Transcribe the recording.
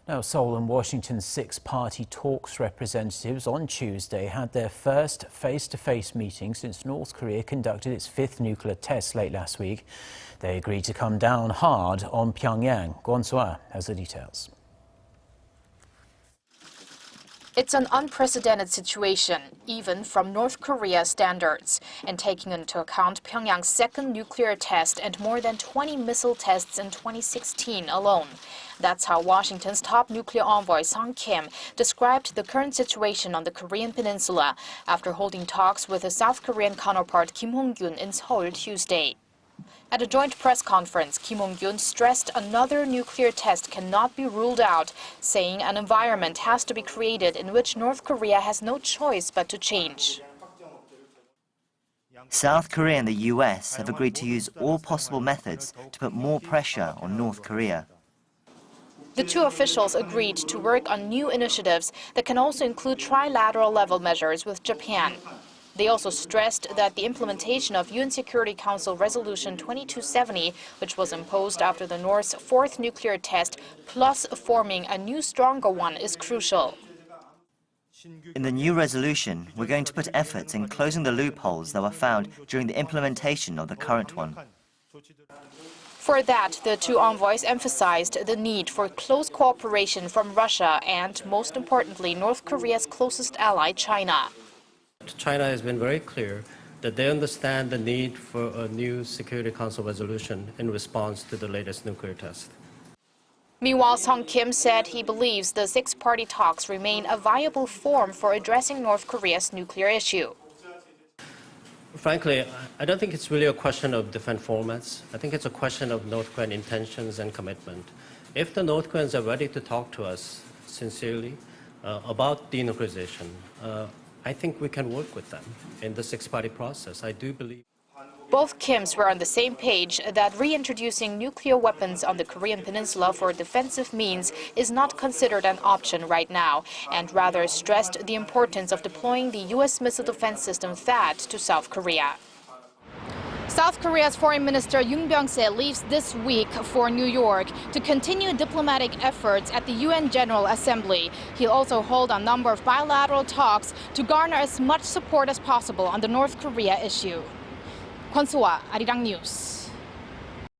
Now, Seoul and Washington's six-party talks representatives on Tuesday had their first face-to-face meeting since North Korea conducted its fifth nuclear test late last week. They agreed to come down hard on Pyongyang. Kwon Soa has the details. It's an unprecedented situation, even from North Korea standards, and taking into account Pyongyang's second nuclear test and more than 20 missile tests in 2016 alone. That's how Washington's top nuclear envoy Kim Hong-kyun described the current situation on the Korean Peninsula after holding talks with his South Korean counterpart Kim Hong-kyun in Seoul Tuesday. At a joint press conference, Kim Hong-kyun stressed another nuclear test cannot be ruled out, saying an environment has to be created in which North Korea has no choice but to change. South Korea and the U.S. have agreed to use all possible methods to put more pressure on North Korea. The two officials agreed to work on new initiatives that can also include trilateral-level measures with Japan. They also stressed that the implementation of UN Security Council Resolution 2270, which was imposed after the North's fourth nuclear test, plus forming a new, stronger one, is crucial. In the new resolution, we're going to put efforts in closing the loopholes that were found during the implementation of the current one. For that, the two envoys emphasized the need for close cooperation from Russia and, most importantly, North Korea's closest ally, China. China has been very clear that they understand the need for a new Security Council resolution in response to the latest nuclear test. Meanwhile, Kim said he believes the six-party talks remain a viable forum for addressing North Korea's nuclear issue. Frankly, I don't think it's really a question of different formats. I think it's a question of North Korean intentions and commitment. If the North Koreans are ready to talk to us sincerely about denuclearization, I think we can work with them in the six-party process. I do believe. Both Kims were on the same page that reintroducing nuclear weapons on the Korean Peninsula for defensive means is not considered an option right now, and rather stressed the importance of deploying the U.S. missile defense system THAAD to South Korea. South Korea's Foreign Minister Yoon Byung-se leaves this week for New York to continue diplomatic efforts at the UN General Assembly. He'll also hold a number of bilateral talks to garner as much support as possible on the North Korea issue. Kwon Soa, Arirang News.